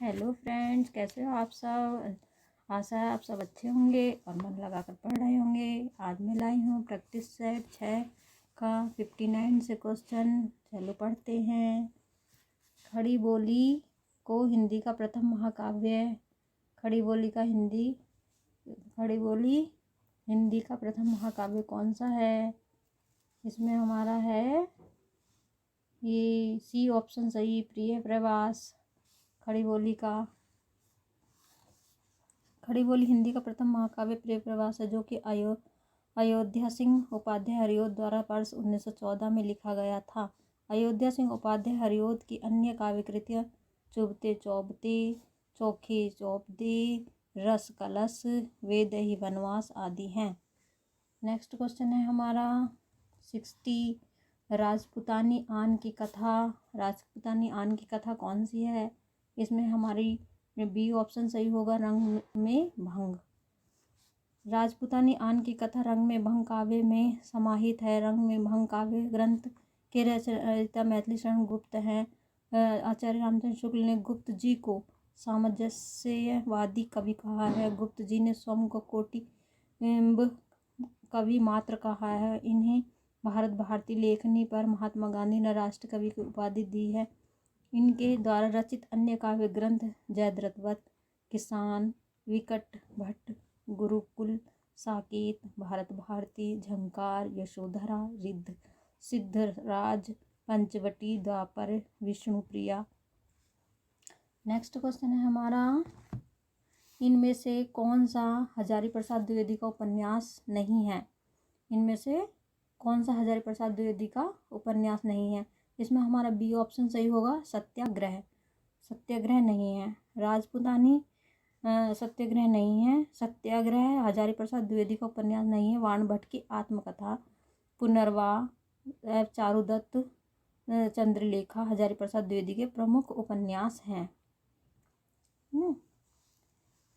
Hello friends, कैसे हो आप सब। आशा है आप सब अच्छे होंगे और मन लगाकर पढ़ रहे होंगे। आज मैं लाई हूँ प्रैक्टिस सेट 6 का 59 से क्वेश्चन। चलो पढ़ते हैं। खड़ी बोली को हिंदी का प्रथम महाकाव्य। खड़ी बोली हिंदी का प्रथम महाकाव्य कौन सा है। इसमें हमारा है ये सी ऑप्शन सही, प्रिय प्रवास। खड़ी बोली हिंदी का प्रथम महाकाव्य प्रिय प्रवास है, जो कि अयोध्या सिंह उपाध्याय हरिऔध द्वारा वर्ष 1914 में लिखा गया था। अयोध्या सिंह उपाध्याय हरिऔध की अन्य काव्य कृतियाँ चुभते चौबते, चोखे चौबते, रस कलश, वेदही वनवास आदि हैं। नेक्स्ट क्वेश्चन है हमारा 60। राजपूतानी आन की कथा कौन सी है। इसमें हमारी बी ऑप्शन सही होगा, रंग में भंग। राजपूतानी आन की कथा रंग में भंग काव्य में समाहित है। रंग में भंग काव्य ग्रंथ के रचयिता मैथिली शरण गुप्त हैं। आचार्य रामचंद्र शुक्ल ने गुप्त जी को सामंजस्यवादी कवि कहा है। गुप्त जी ने स्वयं को कोटि कवि मात्र कहा है। इन्हें भारत भारती लेखनी पर महात्मा गांधी ने राष्ट्र कवि की उपाधि दी है। इनके द्वारा रचित अन्य काव्य ग्रंथ जयद्रथवत, किसान, विकट भट्ट, गुरुकुल, साकेत, भारत भारती, झंकार, यशोधरा, रिद्ध, सिद्धराज, पंचवटी, द्वापर, विष्णुप्रिया। नेक्स्ट क्वेश्चन है हमारा, इनमें से कौन सा हजारी प्रसाद द्विवेदी का उपन्यास नहीं है। इनमें से कौन सा हजारी प्रसाद द्विवेदी का उपन्यास नहीं है। इसमें हमारा बी ऑप्शन सही होगा, सत्याग्रह। सत्याग्रह नहीं है। राजपूतानी सत्याग्रह नहीं है। सत्याग्रह हजारी प्रसाद द्विवेदी का उपन्यास नहीं है। वाण भट्ट की आत्मकथा, पुनर्वाह, चारुदत्त, चंद्रलेखा हजारी प्रसाद द्विवेदी के प्रमुख उपन्यास हैं।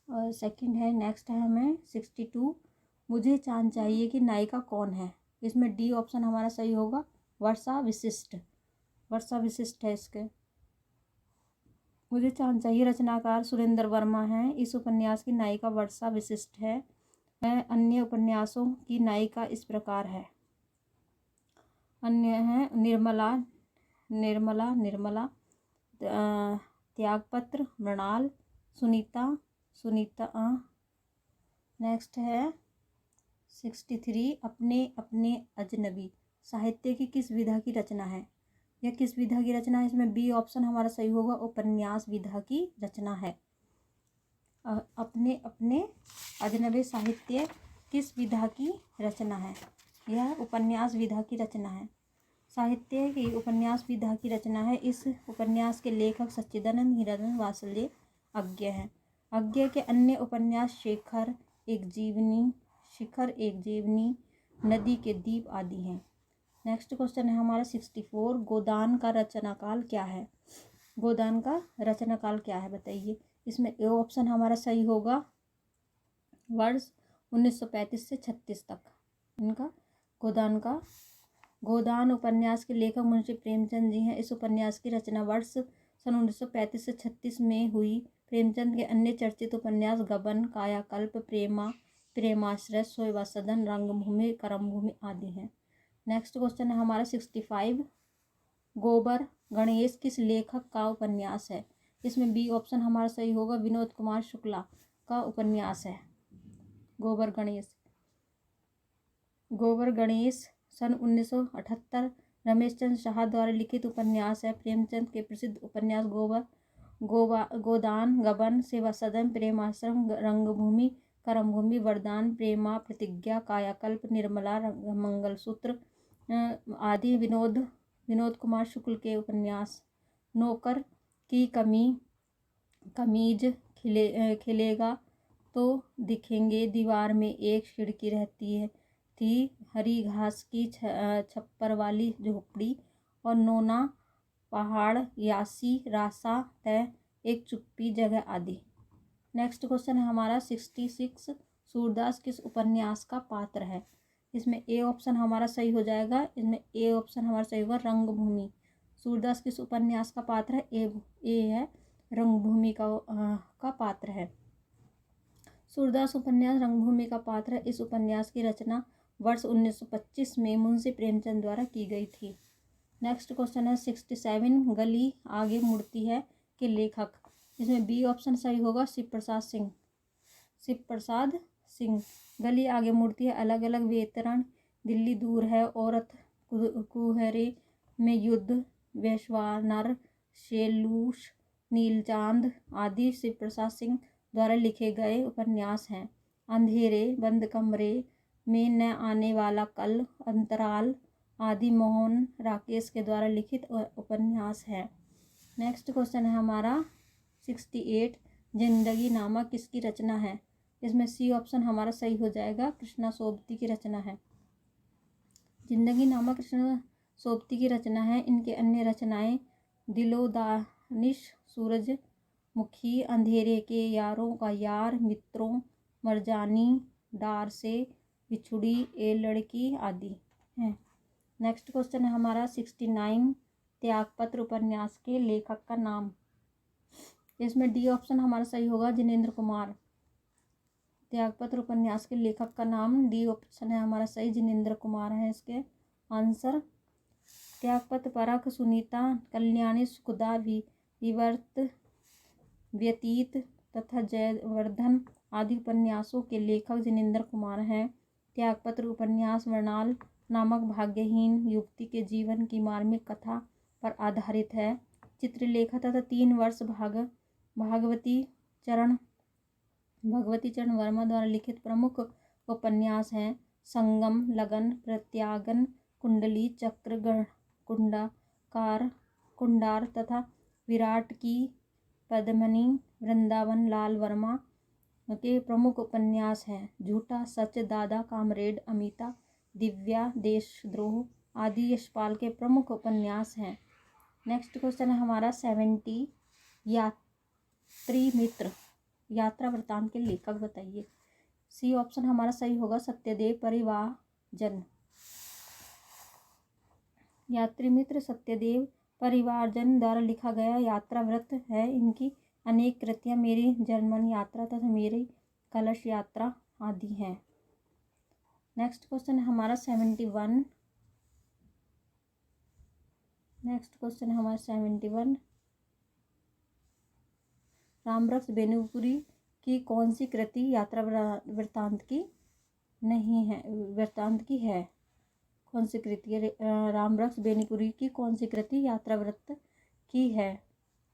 और सेकंड है, नेक्स्ट है हमें 62। मुझे चांद चाहिए कि नायिका कौन है। इसमें डी ऑप्शन हमारा सही होगा, वर्षा विशिष्ट। वर्षा विशिष्ट है इसके। मुझे चांद चाहिए रचनाकार सुरेंद्र वर्मा है। इस उपन्यास की नायिका वर्षा विशिष्ट है। अन्य उपन्यासों की नायिका इस प्रकार है। अन्य है निर्मला, त्यागपत्र, मृणाल, सुनीता। नेक्स्ट है 63। अपने अपने अजनबी साहित्य की किस विधा की रचना है। यह किस विधा की रचना है। इसमें बी ऑप्शन हमारा सही होगा, उपन्यास विधा की रचना है। अपने अपने अजनबी साहित्य किस विधा की रचना है। यह उपन्यास विधा की रचना है। साहित्य की उपन्यास विधा की रचना है। इस उपन्यास के लेखक सच्चिदानंद हीरानंद वात्सल्य अज्ञ हैं। अज्ञ के अन्य उपन्यास शिखर एक जीवनी, नदी के दीप आदि हैं। नेक्स्ट क्वेश्चन है हमारा 64। गोदान का रचनाकाल क्या है। गोदान का रचनाकाल क्या है बताइए। इसमें ए ऑप्शन हमारा सही होगा, वर्ष 1935 से 36 तक इनका गोदान उपन्यास के लेखक मुंशी प्रेमचंद जी हैं। इस उपन्यास की रचना वर्ष सन 1935 से 36 में हुई। प्रेमचंद के अन्य चर्चित उपन्यास गबन, कायाकल्प, प्रेमाश्रय, सोयवा सदन, रंगभूमि, करमभूमि आदि हैं। नेक्स्ट क्वेश्चन है हमारा 65। गोबर गणेश किस लेखक का उपन्यास है। इसमें बी ऑप्शन हमारा सही होगा, विनोद कुमार शुक्ला का उपन्यास है। गोबर गणेश सन 1978 रमेश चंद्र शाह द्वारा लिखित उपन्यास है। प्रेमचंद के प्रसिद्ध उपन्यास गोदान, गबन, सेवा सदन, प्रेमाश्रम, रंगभूमि, करमभूमि, वरदान, प्रेमा प्रतिज्ञा, कायाकल्प, निर्मला, मंगलसूत्र आदि विनोद कुमार शुक्ल के उपन्यास। नौकर की कमीज खिलेगा तो दिखेंगे, दीवार में एक खिड़की रहती थी, हरी घास की छप्पर वाली झोपड़ी, और नोना पहाड़, यासी रासा तय, एक चुप्पी जगह आदि। नेक्स्ट क्वेश्चन है हमारा 66। सूरदास किस उपन्यास का पात्र है। इसमें ए ऑप्शन हमारा सही हो जाएगा। इसमें ए ऑप्शन हमारा सही होगा, रंगभूमि। सूरदास किस उपन्यास का पात्र है। ए है रंगभूमि का पात्र है। सूरदास उपन्यास रंगभूमि का पात्र है। इस उपन्यास की रचना वर्ष 1925 में मुंशी प्रेमचंद द्वारा की गई थी। नेक्स्ट क्वेश्चन है 67, गली आगे मुड़ती है के लेखक। इसमें बी ऑप्शन सही होगा, शिव प्रसाद सिंह। शिव प्रसाद सिंह। गली आगे मुड़ती है, अलग अलग वितरण, दिल्ली दूर है, औरत, कुहरे में युद्ध, वैश्वानर, शेलूष, नीलचांद आदि शिव प्रसाद सिंह द्वारा लिखे गए उपन्यास हैं। अंधेरे, बंद कमरे में न आने वाला कल, अंतराल आदि मोहन राकेश के द्वारा लिखित उपन्यास है। नेक्स्ट क्वेश्चन है हमारा 68, जिंदगी नामा किसकी रचना है। इसमें सी ऑप्शन हमारा सही हो जाएगा, कृष्णा सोबती की रचना है। जिंदगी नामा कृष्णा सोबती की रचना है। इनके अन्य रचनाएं दिलोदानिश, सूरजमुखी, अंधेरे के यारों का यार, मित्रों, मरजानी, डार से बिछुड़ी, ए लड़की आदि हैं। नेक्स्ट क्वेश्चन है हमारा 69, त्यागपत्र उपन्यास के लेखक का नाम। इसमें डी ऑप्शन हमारा सही होगा, जिनेंद्र कुमार। त्यागपत्र उपन्यास के लेखक का नाम डी ऑप्शन है हमारा सही, जिनेंद्र कुमार है इसके आंसर। त्यागपत्र, परख, सुनीता, कल्याणी, सुखदा, विवर्त, व्यतीत तथा जयवर्धन आदि उपन्यासों के लेखक जिनेंद्र कुमार हैं। त्यागपत्र उपन्यास मृणाल नामक भाग्यहीन युवती के जीवन की मार्मिक कथा पर आधारित है। चित्रलेखा तथा 3 वर्ष भगवती चरण वर्मा द्वारा लिखित प्रमुख उपन्यास हैं संगम, लगन, प्रत्यागन, कुंडली, चक्र, कुंडार तथा विराट की पद्मिनी। वृंदावन लाल वर्मा के प्रमुख उपन्यास हैं झूठा सच, दादा, कामरेड, अमिता, दिव्या, देशद्रोह आदि यशपाल के प्रमुख उपन्यास हैं। नेक्स्ट क्वेश्चन है हमारा 70, यात्री मित्र यात्रा वृत्तांत के लेखक बताइए। सी ऑप्शन हमारा सही होगा, सत्यदेव परिवारजन। यात्री मित्र सत्यदेव परिवारजन द्वारा लिखा गया यात्रा वृत्त है। इनकी अनेक कृतियां मेरी जर्मन यात्रा तथा मेरी कलश यात्रा आदि हैं। नेक्स्ट क्वेश्चन है हमारा 71। नेक्स्ट क्वेश्चन है हमारा 71, रामरक्स बेनीपुरी की कौन सी कृति यात्रा वृत्तांत की नहीं है, वृत्तांत की है। कौन सी कृति है, रामरक्स बेनीपुरी की कौन सी कृति यात्रा वृत्त की है।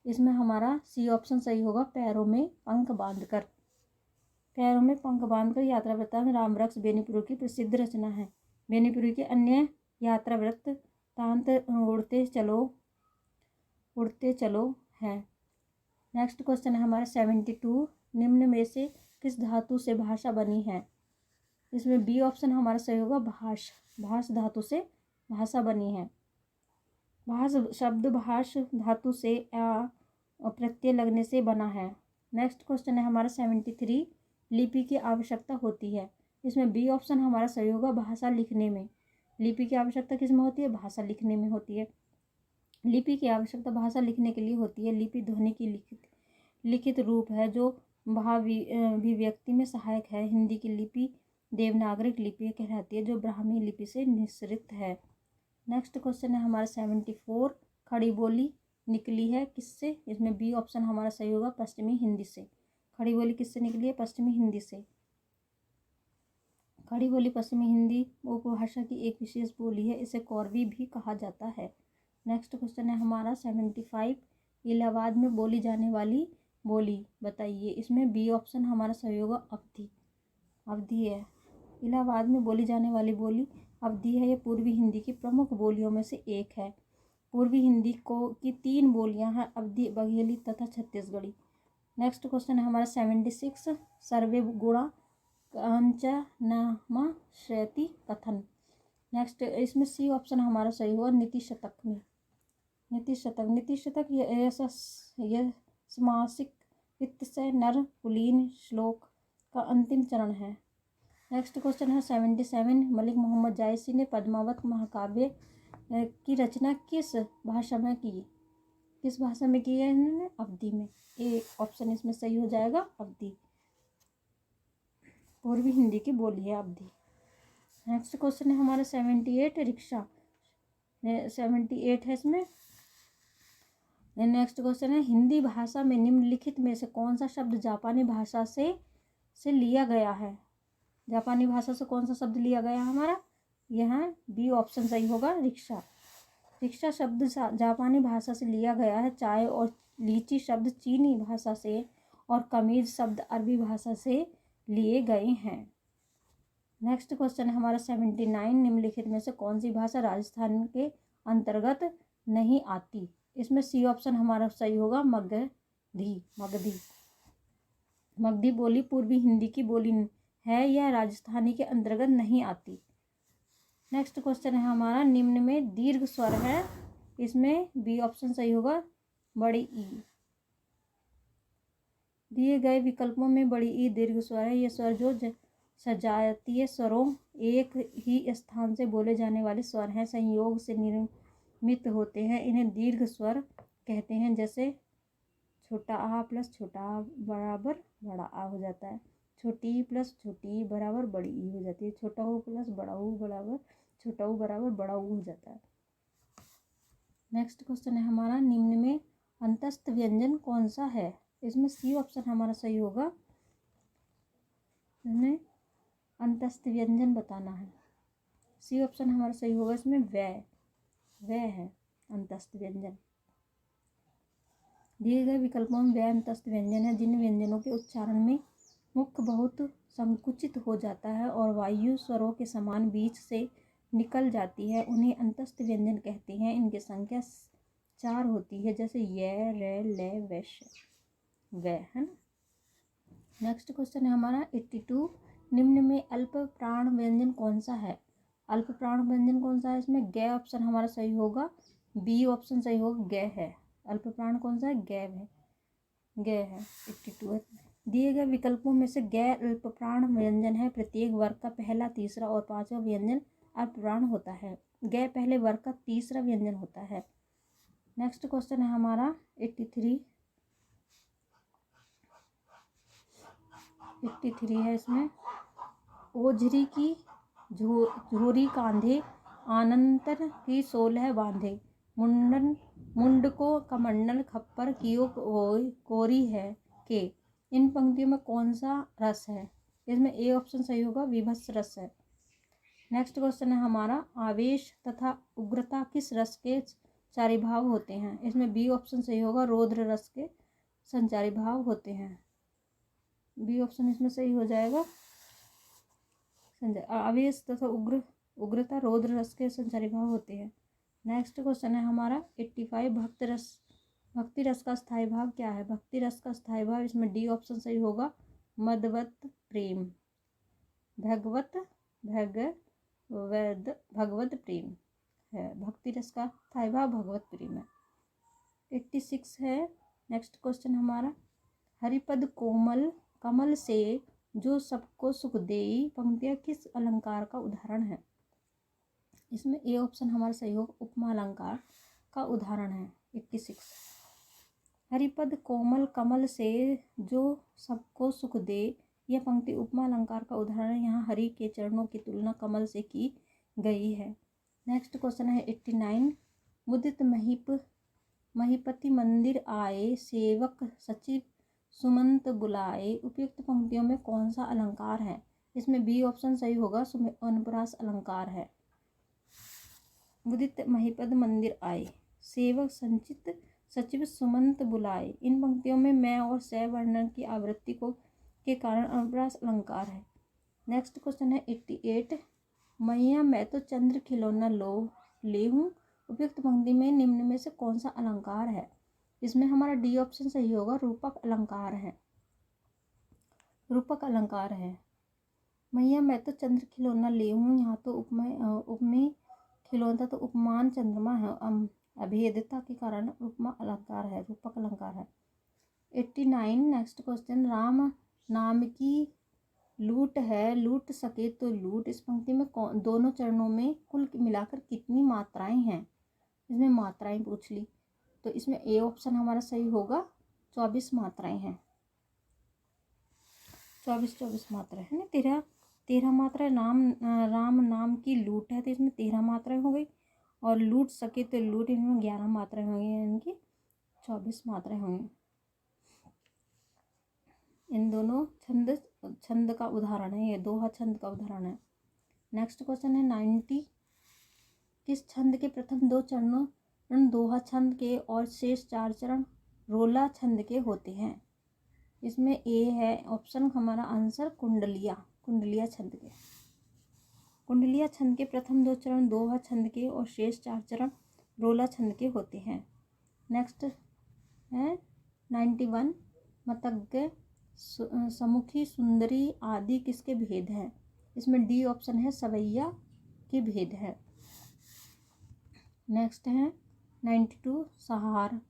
इसमें हमारा सी ऑप्शन सही होगा, पैरों में पंख बांधकर। पैरों में पंख बांधकर यात्रा वृत्तांत रामरक्स बेनीपुरी की प्रसिद्ध रचना है। बेनीपुरी के अन्य यात्रा वृत्तांत उड़ते चलो है। नेक्स्ट क्वेश्चन है हमारा 72, निम्न में से किस धातु से भाषा बनी है। इसमें बी ऑप्शन हमारा सही होगा, भाष धातु से भाषा बनी है। भाष शब्द भाष धातु से प्रत्यय लगने से बना है। नेक्स्ट क्वेश्चन है हमारा 73, लिपि की आवश्यकता होती है। इसमें बी ऑप्शन हमारा सही होगा, भाषा लिखने में। लिपि की आवश्यकता किस में होती है, भाषा लिखने में होती है। लिपि की आवश्यकता भाषा लिखने के लिए होती है। लिपि ध्वनि की लिखित रूप है जो अभिव्यक्ति में सहायक है। हिंदी की लिपि देवनागरिक लिपि कहलाती है जो ब्राह्मी लिपि से निःसृत है। नेक्स्ट क्वेश्चन है हमारा 74, खड़ी बोली निकली है किससे। इसमें बी ऑप्शन हमारा सही होगा, पश्चिमी हिंदी से। खड़ी बोली किससे निकली है, पश्चिमी हिंदी से। खड़ी बोली पश्चिमी हिंदी उपभाषा की एक विशेष बोली है, इसे कौरवी भी कहा जाता है। नेक्स्ट क्वेश्चन है हमारा 75, इलाहाबाद में बोली जाने वाली बोली बताइए। इसमें बी ऑप्शन हमारा सही होगा, अवधी है। इलाहाबाद में बोली जाने वाली बोली अवधी है। यह पूर्वी हिंदी की प्रमुख बोलियों में से एक है। पूर्वी हिंदी की 3 बोलियां हैं, अवधी, बघेली तथा छत्तीसगढ़ी। नेक्स्ट क्वेश्चन है हमारा 76, सर्वे गुणा कांचनमा श्रयति कथन। नेक्स्ट इसमें सी ऑप्शन हमारा सही होगा, नीति शतक में। नीति शतक यह समासिक वित्त से नर कुलीन श्लोक का अंतिम चरण है। नेक्स्ट क्वेश्चन है 77, मलिक मोहम्मद जायसी ने पद्मावत महाकाव्य की रचना किस भाषा में की। किस भाषा में की है इन्होंने? अवधी में। ए ऑप्शन इसमें सही हो जाएगा, अवधी। पूर्वी हिंदी की बोली है अवधी। नेक्स्ट क्वेश्चन है हमारा 78, रिक्शा। 78 है इसमें। नेक्स्ट क्वेश्चन है हिंदी भाषा में निम्नलिखित में से कौन सा शब्द जापानी भाषा से लिया गया है? जापानी भाषा से कौन सा शब्द लिया गया हमारा? यहाँ बी ऑप्शन सही होगा, रिक्शा। रिक्शा शब्द जापानी भाषा से लिया गया है। चाय और लीची शब्द चीनी भाषा से और कमीज शब्द अरबी भाषा से लिए गए हैं। नेक्स्ट क्वेश्चन है हमारा 79, निम्नलिखित में से कौन सी भाषा राजस्थान के अंतर्गत नहीं आती? इसमें सी ऑप्शन हमारा सही होगा, मगधी। मगधी बोली पूर्वी हिंदी की बोली है, यह राजस्थानी के अंतर्गत नहीं आती। नेक्स्ट क्वेश्चन है हमारा निम्न में दीर्घ स्वर है, इसमें बी ऑप्शन सही होगा, बड़ी ई। दिए गए विकल्पों में बड़ी ई दीर्घ स्वर है। यह स्वर जो सजातीय स्वरों एक ही स्थान से बोले जाने वाले स्वर हैं, संयोग से निर्मित होते हैं, इन्हें दीर्घ स्वर कहते हैं। जैसे छोटा आ प्लस छोटा आ बराबर बड़ा आ हो जाता है, छोटी प्लस छोटी बराबर बड़ी ई हो जाती है, छोटा ऊ प्लस बड़ा ऊ बराबर छोटा ऊ बराबर बड़ा ऊ हो जाता है। नेक्स्ट क्वेश्चन है हमारा निम्न में अंतस्थ व्यंजन कौन सा है? इसमें सी ऑप्शन हमारा सही होगा, इसमें अंतस्थ व्यंजन बताना है। सी ऑप्शन हमारा सही होगा, इसमें वह है अंतस्थ व्यंजन। दिए गए विकल्पों में वह अंतस्थ व्यंजन है जिन व्यंजनों के उच्चारण में मुख बहुत संकुचित हो जाता है और वायु स्वरों के समान बीच से निकल जाती है, उन्हें अंतस्थ व्यंजन कहते हैं। इनकी संख्या 4 होती है, जैसे य, रे, ले, वैश, व, है ना। नेक्स्ट क्वेश्चन है हमारा 82, निम्न में अल्प प्राण व्यंजन कौन सा है? अल्प प्राण व्यंजन कौन सा है? इसमें ग ऑप्शन हमारा सही होगा, बी ऑप्शन सही होगा, ग है। अल्प प्राण कौन सा है? गैव है, ग है। 82 है। दिए गए विकल्पों में से ग अल्प प्राण व्यंजन है। प्रत्येक वर्ग का पहला, तीसरा और पांचवा व्यंजन अल्प प्राण होता है। ग पहले वर्ग का तीसरा व्यंजन होता है। नेक्स्ट क्वेश्चन है हमारा 83 है इसमें। ओझरी की झोरी कांधे, आनंतर की 16 बांधे, मुंड को कमंडल खप्पर कियो कोरी है के। इन पंक्तियों में कौन सा रस है? इसमें ए ऑप्शन सही होगा, विभत्स रस है। नेक्स्ट क्वेश्चन है हमारा आवेश तथा उग्रता किस रस के संचारी भाव होते हैं? इसमें बी ऑप्शन सही होगा, रौद्र रस के संचारी भाव होते हैं। बी ऑप्शन इसमें सही हो जाएगा। आवेश तथा उग्रता रौद्र रस के संचारी भाव होते हैं। नेक्स्ट क्वेश्चन है हमारा 85, भक्ति रस का स्थायी भाव क्या है? भक्ति रस का स्थायी भाव, इसमें डी ऑप्शन सही होगा, मदवत प्रेम, भगवत प्रेम है। भक्ति रस का स्थायी भाव भगवत प्रेम है। 86 है नेक्स्ट क्वेश्चन हमारा, हरिपद कोमल कमल से जो सबको सुख देई पंक्तियां किस अलंकार का उदाहरण है? इसमें ए ऑप्शन हमारा सही होगा, उपमा अलंकार का उदाहरण है। 86, हरिपद कोमल कमल से जो सबको सुख दे, यह पंक्ति उपमा अलंकार का उदाहरण है। यहाँ हरि के चरणों की तुलना कमल से की गई है। नेक्स्ट क्वेश्चन है 89, मुदित महीपति मंदिर आए, सेवक सचिव सुमंत बुलाए, उपयुक्त पंक्तियों में कौन सा अलंकार है? इसमें बी ऑप्शन सही होगा, अनुप्रास अलंकार है। मुदित महीपद मंदिर आए, सेवक संचित सचिव सुमंत बुलाए, इन पंक्तियों में मैं और से वर्णन की आवृत्ति के कारण अनुप्रास अलंकार है। नेक्स्ट क्वेश्चन है 88, मैया मैं तो चंद्र खिलौना ले हूँ, उपयुक्त पंक्ति में निम्न में से कौन सा अलंकार है? इसमें हमारा डी ऑप्शन सही होगा, रूपक अलंकार है। रूपक अलंकार है। मैया मैं तो चंद्र खिलौना ले हूँ, यहाँ तो उपमेय खिलौना तो उपमान चंद्रमा है, अभेदता के कारण उपमा अलंकार है, रूपक अलंकार है। 89 नेक्स्ट क्वेश्चन, राम नाम की लूट है, लूट सके तो लूट, इस पंक्ति में दोनों चरणों में कुल मिलाकर कितनी मात्राएं हैं? इसमें मात्राएं पूछ ली, तो इसमें ए ऑप्शन हमारा सही होगा। 24 मात्राएं हैं, 24 मात्रा है ना। 13 मात्रा राम नाम की लूट है, तो इसमें 13 मात्राएं हो गई। और लूट सके तो लूट, इनमें 11 मात्राएं होंगी, यानी कि 24 मात्राएं होंगी। इन दोनों छंद का उदाहरण है, ये दोहा छंद का उदाहरण है। नेक्स्ट क्वेश्चन है 90। किस छंद के प्रथम 2 चरण दोहा छंद के और शेष 4 चरण रोला छंद के होते हैं? इसमें ए है ऑप्शन हमारा आंसर कुंडलिया छंद के। कुंडलिया छंद के प्रथम 2 चरण दोहा छंद के और शेष 4 चरण रोला छंद के होते हैं। नेक्स्ट है 91। मतंग, समुखी, सुंदरी आदि किसके भेद हैं? इसमें डी ऑप्शन है सवैया के भेद है। नेक्स्ट है 92। सहार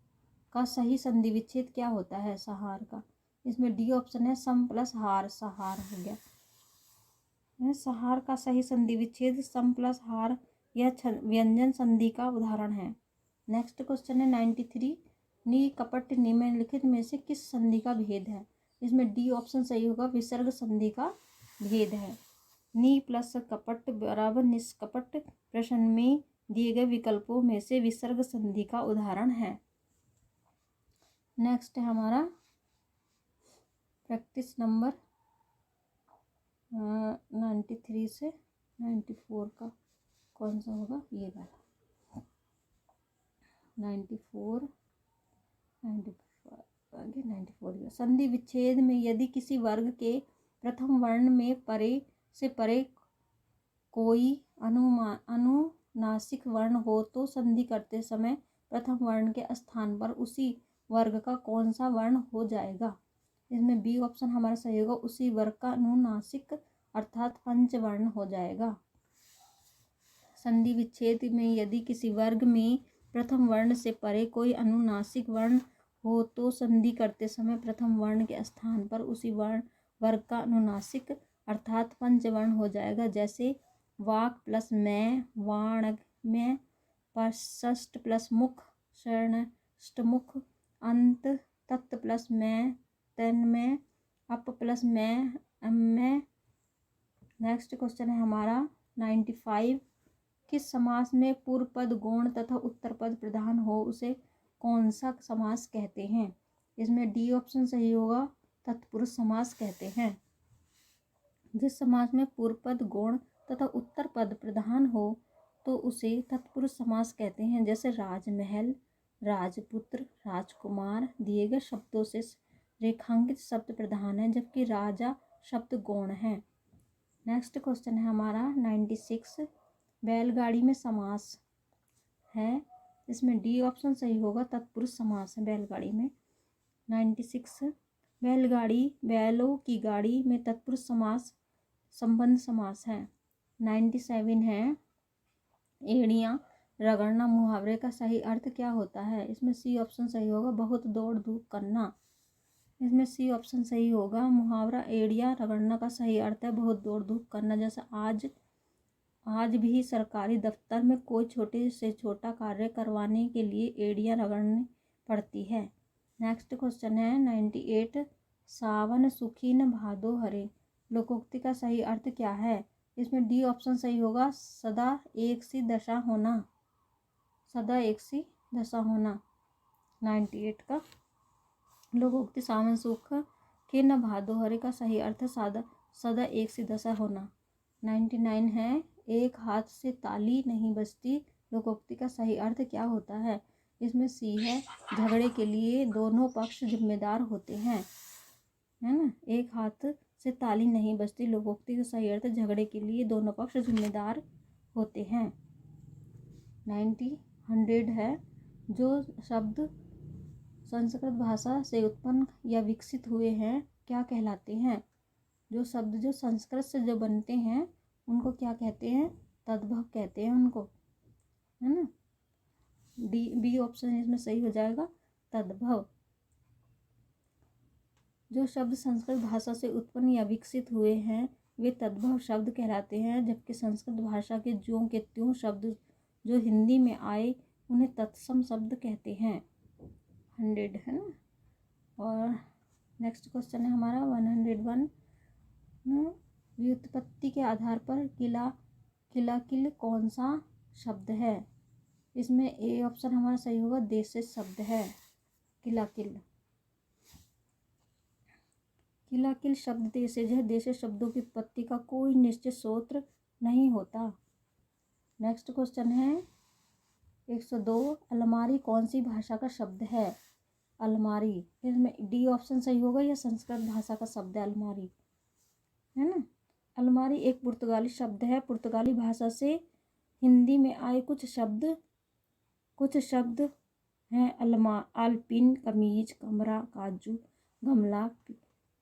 का सही संधि विच्छेद क्या होता है? सहार का, इसमें डी ऑप्शन है सम प्लस हार, सहार हो गया। सहार का सही संधि विच्छेद सम प्लस हार, यह व्यंजन संधि का उदाहरण है। नेक्स्ट क्वेश्चन है 93। नी कपट निम्नलिखित में से किस संधि का भेद है? इसमें डी ऑप्शन सही होगा, विसर्ग संधि का भेद है। नी प्लस कपट बराबर निष्कपट प्रश्न में दिए गए विकल्पों में से विसर्ग संधि का उदाहरण है। नेक्स्ट है हमारा प्रैक्टिस नंबर 93 से 94 का कौन सा होगा? ये वाला 94, 95 आगे 94। संधि विच्छेद में यदि किसी वर्ग के प्रथम वर्ण में परे से परे कोई अनुनासिक वर्ण हो तो संधि करते समय प्रथम वर्ण के स्थान पर उसी वर्ग का कौन सा वर्ण हो जाएगा? इसमें बी ऑप्शन हमारा सही होगा, उसी वर्ग का अनुनासिक अर्थात पंचवर्ण हो जाएगा। संधि विच्छेद में यदि किसी वर्ग में प्रथम वर्ण से परे कोई अनुनासिक वर्ण हो तो संधि करते समय प्रथम वर्ण के स्थान पर उसी वर्ग का अनुनासिक अर्थात पंचवर्ण हो जाएगा। जैसे वाक प्लस मैं, वाण में, प्रशस्त प्लस मुख, शर्णष्टमुख, अंत, तत् प्लस मैं, तन में, अप प्लस मैं, में। नेक्स्ट क्वेश्चन है हमारा 95। किस समास में पूर्व पद गौण तथा उत्तर पद प्रधान हो उसे कौन सा समास कहते हैं? इसमें डी ऑप्शन सही होगा, तत्पुरुष समास कहते हैं। जिस समास में पूर्व पद गौण तथा उत्तर पद प्रधान हो तो उसे तत्पुरुष समास कहते हैं। जैसे राजमहल, राजपुत्र, राजकुमार दिए गए शब्दों से रेखांकित शब्द प्रधान है जबकि राजा शब्द गौण है। नेक्स्ट क्वेश्चन है हमारा 96। बैलगाड़ी में समास है, इसमें डी ऑप्शन सही होगा, तत्पुरुष समास है बैलगाड़ी में। 96। बैलगाड़ी, बैलों की गाड़ी में तत्पुरुष समास संबंध समास है। 97 है एड़ियाँ रगड़ना मुहावरे का सही अर्थ क्या होता है? इसमें सी ऑप्शन सही होगा, बहुत दौड़ धूप करना। इसमें सी ऑप्शन सही होगा, मुहावरा एड़ियाँ रगड़ना का सही अर्थ है बहुत दौड़ धूप करना। जैसे आज भी सरकारी दफ्तर में कोई छोटे से छोटा कार्य करवाने के लिए एड़ियाँ रगड़नी पड़ती है। नेक्स्ट क्वेश्चन है 98। सावन सुखी न भादो हरे लोकोक्ति का सही अर्थ क्या है? इसमें डी ऑप्शन सही होगा, सदा एक सी दशा होना, सदा एक सी दशा होना। 98 का लोकोक्ति सावन सुख के न भादो हरे का सही अर्थ सदा एक सी दशा होना। 99 है एक हाथ से ताली नहीं बजती लोकोक्ति का सही अर्थ क्या होता है? इसमें सी है, झगड़े के लिए दोनों पक्ष जिम्मेदार होते हैं, है ना। एक हाथ से ताली नहीं बजती लोकोक्ति का सही अर्थ झगड़े के लिए दोनों पक्ष जिम्मेदार होते हैं। 100 है जो शब्द संस्कृत भाषा से उत्पन्न या विकसित हुए हैं क्या कहलाते हैं? जो शब्द जो संस्कृत से जो बनते हैं उनको क्या कहते हैं? तद्भव कहते हैं उनको, है ना। बी ऑप्शन इसमें सही हो जाएगा, तद्भव। जो शब्द संस्कृत भाषा से उत्पन्न या विकसित हुए हैं वे तद्भव शब्द कहलाते हैं, जबकि संस्कृत भाषा के ज्यों के त्यों शब्द जो हिंदी में आए उन्हें तत्सम शब्द कहते हैं। 100 है ना। और नेक्स्ट क्वेश्चन है हमारा 101। व्युत्पत्ति के आधार पर किल कौन सा शब्द है? इसमें ए ऑप्शन हमारा सही होगा, देशज शब्द है किल। किल शब्द देशज है। देशज शब्दों की उत्पत्ति का कोई निश्चित स्रोत नहीं होता। नेक्स्ट क्वेश्चन है 102। अलमारी कौन सी भाषा का शब्द है? अलमारी, इसमें डी ऑप्शन सही होगा, यह संस्कृत भाषा का शब्द है अलमारी, है ना। अलमारी एक पुर्तगाली शब्द है। पुर्तगाली भाषा से हिंदी में आए कुछ शब्द हैं आलपिन, कमीज, कमरा, काजू, गमला,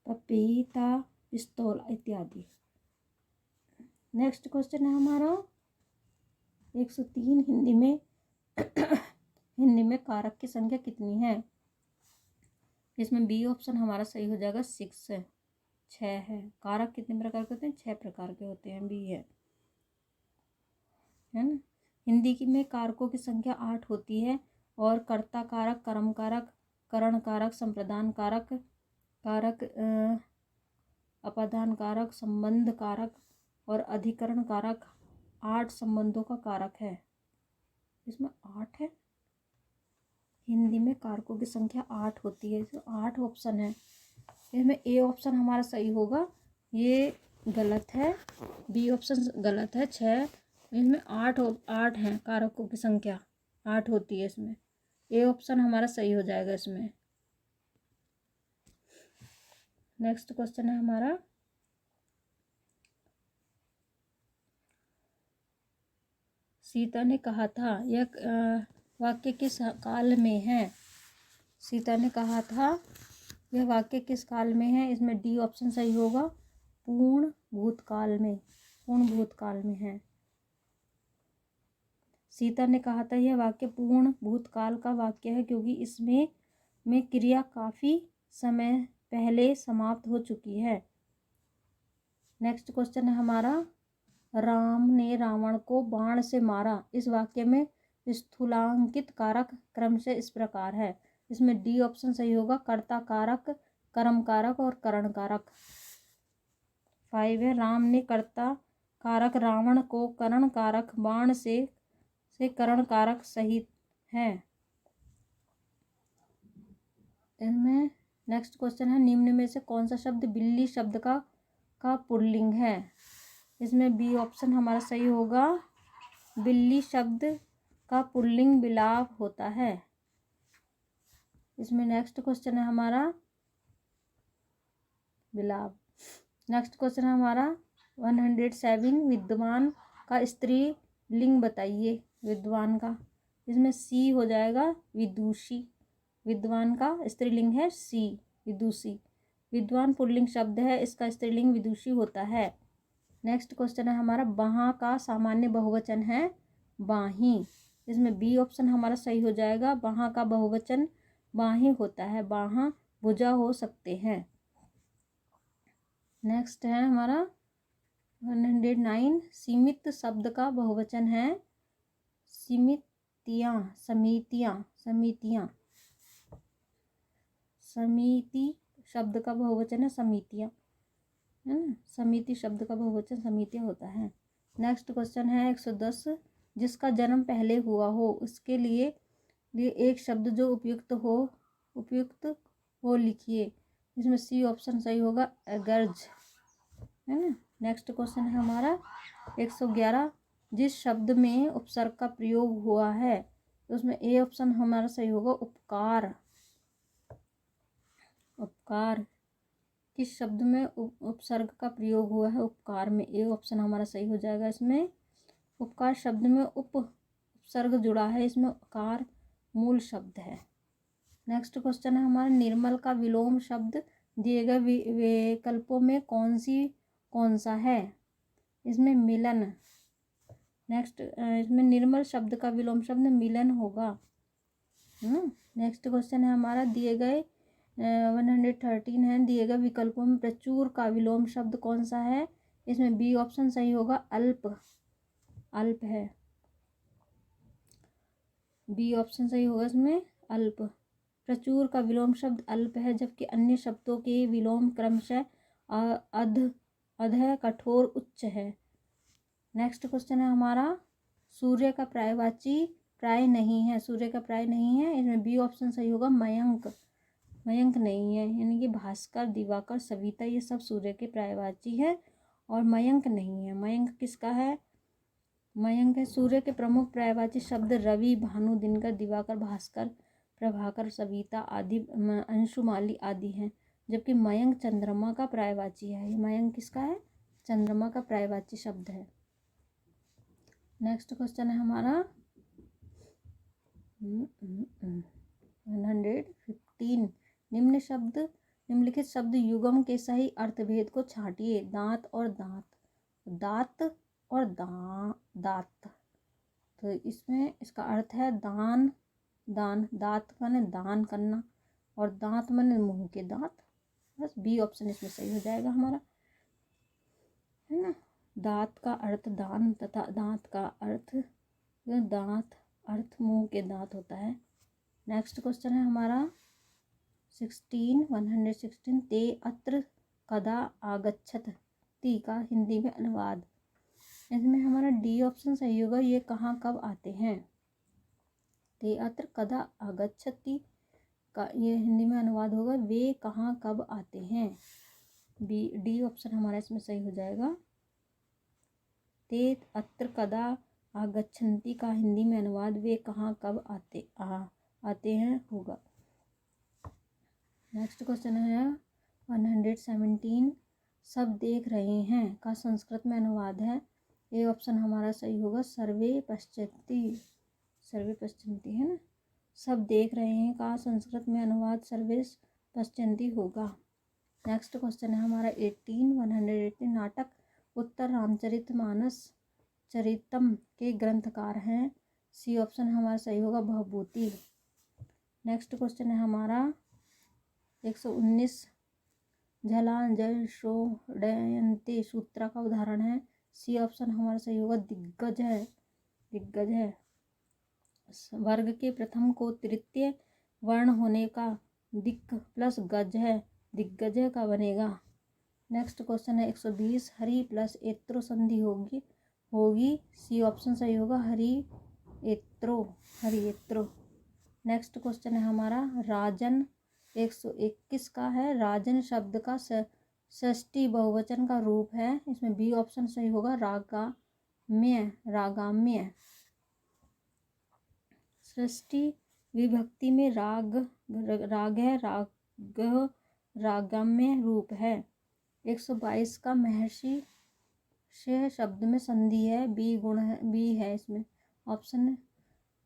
पपीता, पिस्तौल इत्यादि। नेक्स्ट क्वेश्चन है हमारा 103। हिंदी में कारक की संख्या कितनी है? इसमें बी ऑप्शन हमारा सही हो जाएगा, 6 है। कारक कितने प्रकार के होते हैं? 6 प्रकार के होते हैं, बी है ना। हिंदी की में कारकों की संख्या 8 होती है और कर्ता कारक, कर्म कारक, करण कारक, संप्रदान कारक, अपादान कारक, संबंध कारक और अधिकरण कारक 8 संबंधों का कारक है। इसमें 8 है। हिंदी में कारकों की संख्या 8 होती है, तो 8 ऑप्शन है। इसमें ए ऑप्शन हमारा सही होगा, ये गलत है। बी ऑप्शन गलत है, 6। इसमें 8 हैं, कारकों की संख्या 8 होती है इसमें। ए ऑप्शन हमारा सही हो जाएगा इसमें। नेक्स्ट क्वेश्चन है हमारा सीता ने कहा था, यह वाक्य किस काल में है? सीता ने कहा था, यह वाक्य किस काल में है? इसमें डी ऑप्शन सही होगा, पूर्ण भूतकाल में है। सीता ने कहा था, यह वाक्य पूर्ण भूतकाल का वाक्य है क्योंकि इसमें क्रिया काफी समय पहले समाप्त हो चुकी है। नेक्स्ट क्वेश्चन है हमारा राम ने रावण को बाण से मारा। इस वाक्य में स्थूलांकित कारक क्रमशः इस प्रकार है। इसमें डी ऑप्शन सही होगा, कर्ता कारक, कर्म कारक और करण कारक। 5 है, राम ने कर्ता कारक रावण को करण कारक बाण से करण कारक सहित है। इसमें नेक्स्ट क्वेश्चन है निम्न में से कौन सा शब्द बिल्ली शब्द का पुल्लिंग है? इसमें बी ऑप्शन हमारा सही होगा, बिल्ली शब्द का पुल्लिंग बिलाव होता है। इसमें नेक्स्ट क्वेश्चन है हमारा बिलाव। नेक्स्ट क्वेश्चन है हमारा 107। विद्वान का स्त्री लिंग बताइए। विद्वान का, इसमें सी हो जाएगा, विदुषी। विद्वान का स्त्रीलिंग है सी, विदुषी। विद्वान पुल्लिंग शब्द है, इसका स्त्रीलिंग विदुषी होता है। नेक्स्ट क्वेश्चन है हमारा बाहा का सामान्य बहुवचन है बाही। इसमें बी ऑप्शन हमारा सही हो जाएगा, बाहा का बहुवचन बाही होता है। बाहा भुजा हो सकते हैं। नेक्स्ट है हमारा 109। सीमित शब्द का बहुवचन है समितियां। समिति शब्द का बहुवचन है समितियां, है ना। समिति शब्द का बहुवचन समितियां होता है। नेक्स्ट क्वेश्चन है 110। जिसका जन्म पहले हुआ हो उसके लिए एक शब्द जो उपयुक्त हो लिखिए। इसमें सी ऑप्शन सही होगा, अगर्ज, है ना। नेक्स्ट क्वेश्चन है हमारा 111। जिस शब्द में उपसर्ग का प्रयोग हुआ है तो उसमें ए ऑप्शन हमारा सही होगा, उपकार। किस शब्द में उपसर्ग का प्रयोग हुआ है? उपकार में। ए ऑप्शन हमारा सही हो जाएगा इसमें। उपकार शब्द में उपसर्ग जुड़ा है, इसमें कार मूल शब्द है। नेक्स्ट क्वेश्चन है हमारा निर्मल का विलोम शब्द दिए गए विकल्पों में कौन सा है? इसमें मिलन। नेक्स्ट इसमें निर्मल शब्द का विलोम शब्द मिलन होगा। नेक्स्ट क्वेश्चन है हमारा दिए गए 113 है, दिए गए विकल्पों में प्रचुर का विलोम शब्द कौन सा है? इसमें बी ऑप्शन सही होगा, अल्प है। बी ऑप्शन सही होगा इसमें, अल्प। प्रचुर का विलोम शब्द अल्प है, जबकि अन्य शब्दों के विलोम क्रमशः अध अधः कठोर उच्च है। नेक्स्ट क्वेश्चन है हमारा, सूर्य का पर्यायवाची प्राय नहीं है। सूर्य का प्राय नहीं है, इसमें बी ऑप्शन सही होगा, मयंक। मयंक नहीं है, यानी कि भास्कर, दिवाकर, सविता ये सब सूर्य के पर्यायवाची है और मयंक नहीं है। मयंक किसका है? मयंक है सूर्य के प्रमुख पर्यायवाची शब्द रवि, भानु, दिनकर, दिवाकर, भास्कर, प्रभाकर, सविता आदि, अंशुमाली आदि हैं, जबकि मयंक चंद्रमा का पर्यायवाची है। ये मयंक किसका है? चंद्रमा का पर्यायवाची शब्द है। नेक्स्ट क्वेश्चन है हमारा 115। निम्नलिखित शब्द युगम के सही अर्थभेद को छांटिए। दांत और दांत, दांत और दांत। तो इसमें इसका अर्थ है दान, दान, दांत माने दान करना और दांत माने मुंह के दांत। बस बी ऑप्शन इसमें सही हो जाएगा हमारा, है ना। दांत का अर्थ दान तथा दांत का अर्थ मुंह के दांत होता है। नेक्स्ट क्वेश्चन है हमारा 116। ते अत्र कदा आगच्छत ती का हिंदी में अनुवाद। इसमें हमारा डी ऑप्शन सही होगा, ये कहाँ कब आते हैं। ते अत्र कदा आगच्छति का ये हिंदी में अनुवाद होगा, वे कहाँ कब आते हैं। डी ऑप्शन हमारा इसमें सही हो जाएगा। ते अत्र कदा आगच्छन्ति का हिंदी में अनुवाद वे कहाँ कब आते हैं होगा। नेक्स्ट क्वेश्चन है 117। सब देख रहे हैं का संस्कृत में अनुवाद है। ए ऑप्शन हमारा सही होगा, सर्वे पश्यन्ति। सर्वे पश्यन्ति है ना। सब देख रहे हैं का संस्कृत में अनुवाद सर्वे पश्यन्ति होगा। नेक्स्ट क्वेश्चन है हमारा 118। नाटक उत्तर रामचरितमानस चरितम के ग्रंथकार हैं। सी ऑप्शन हमारा सही होगा, भवभूति। नेक्स्ट क्वेश्चन है हमारा 119। झलांजलशोडयन्ते सूत्रा का उदाहरण है। सी ऑप्शन हमारा सही होगा, दिग्गज है। दिग्गज है। वर्ग के प्रथम को तृतीय वर्ण होने का दिक् प्लस गज है, दिग्गज का बनेगा। नेक्स्ट क्वेश्चन है 120। हरि प्लस एत्रो संधि होगी। सी ऑप्शन सही होगा, हरि एत्रो। नेक्स्ट क्वेश्चन है हमारा राजन 121 का है। राजन शब्द का षष्ठी बहुवचन का रूप है। इसमें बी ऑप्शन सही होगा, रागाम्य। षष्ठी विभक्ति में राग है, रागाम्य रूप है। 122 का महर्षि से शब्द में संधि है, बी गुण है, बी है इसमें ऑप्शन,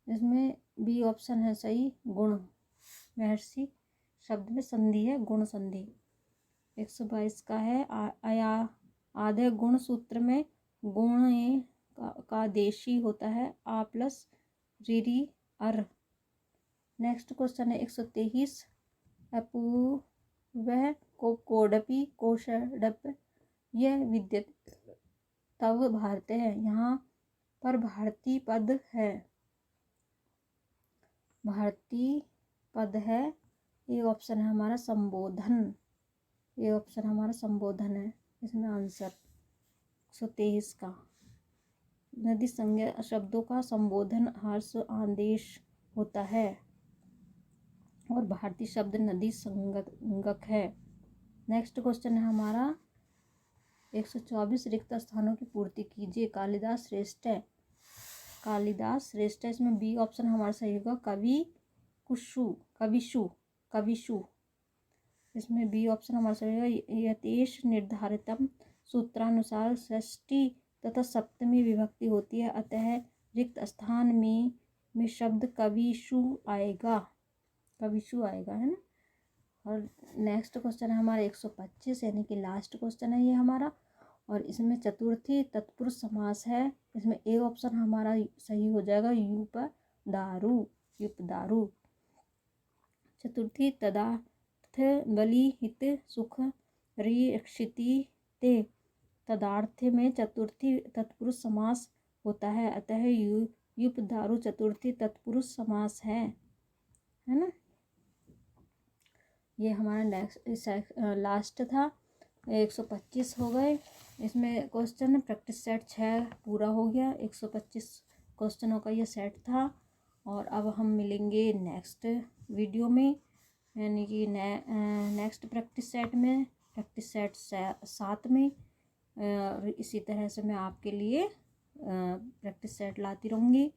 इसमें बी ऑप्शन है सही, गुण। महर्षि शब्द में संधि है, गुण संधि। 122 का है आधे गुण सूत्र में गुण का देशी होता है, आ प्लस रीरी अर। नेक्स्ट क्वेश्चन है 123। अपूर्व को कोडपी कोषडप यह विद्यत तव भारत है। यहाँ पर भारतीय पद है, भारतीय पद है। ये ऑप्शन है हमारा संबोधन। ये ऑप्शन हमारा संबोधन है इसमें आंसर। 123 का नदी संज्ञा शब्दों का संबोधन हर्ष आदेश होता है और भारतीय शब्द नदी संज्ञक है। नेक्स्ट क्वेश्चन है हमारा 124। रिक्त स्थानों की पूर्ति कीजिए। कालिदास श्रेष्ठ है। कालिदास श्रेष्ठ है, इसमें बी ऑप्शन हमारा सही होगा, कविशु। इसमें बी ऑप्शन हमारा सही होगा, यतेश निर्धारितम सूत्रानुसार षष्ठी तथा सप्तमी विभक्ति होती है, अतः रिक्त स्थान में शब्द कविशु आएगा, है ना। और नेक्स्ट क्वेश्चन है हमारा 125, यानी कि लास्ट क्वेश्चन है ये हमारा, और इसमें चतुर्थी तत्पुरुष समास है। इसमें ए ऑप्शन हमारा सही हो जाएगा, युपदारु। चतुर्थी तदार्थ बलि हित सुख रीक्षिति ते तदार्थ में चतुर्थी तत्पुरुष समास होता है, अतः युपदारु चतुर्थी तत्पुरुष समास है ना। ये हमारा नेक्स्ट लास्ट था। 125 हो गए। इसमें क्वेश्चन है प्रैक्टिस सेट 6 पूरा हो गया। 125 क्वेश्चनों का ये सेट था। और अब हम मिलेंगे नेक्स्ट वीडियो में, यानी कि नेक्स्ट प्रैक्टिस सेट में, प्रैक्टिस सेट 7 में। इसी तरह से मैं आपके लिए प्रैक्टिस सेट लाती रहूँगी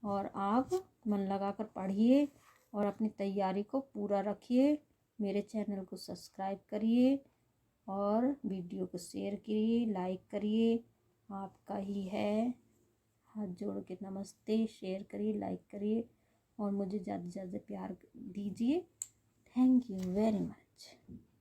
और आप मन लगाकर पढ़िए और अपनी तैयारी को पूरा रखिए। मेरे चैनल को सब्सक्राइब करिए और वीडियो को शेयर करिए, लाइक करिए। आपका ही है, हाथ जोड़ के नमस्ते। शेयर करिए, लाइक करिए और मुझे ज़्यादा से ज़्यादा प्यार दीजिए। Thank you very much.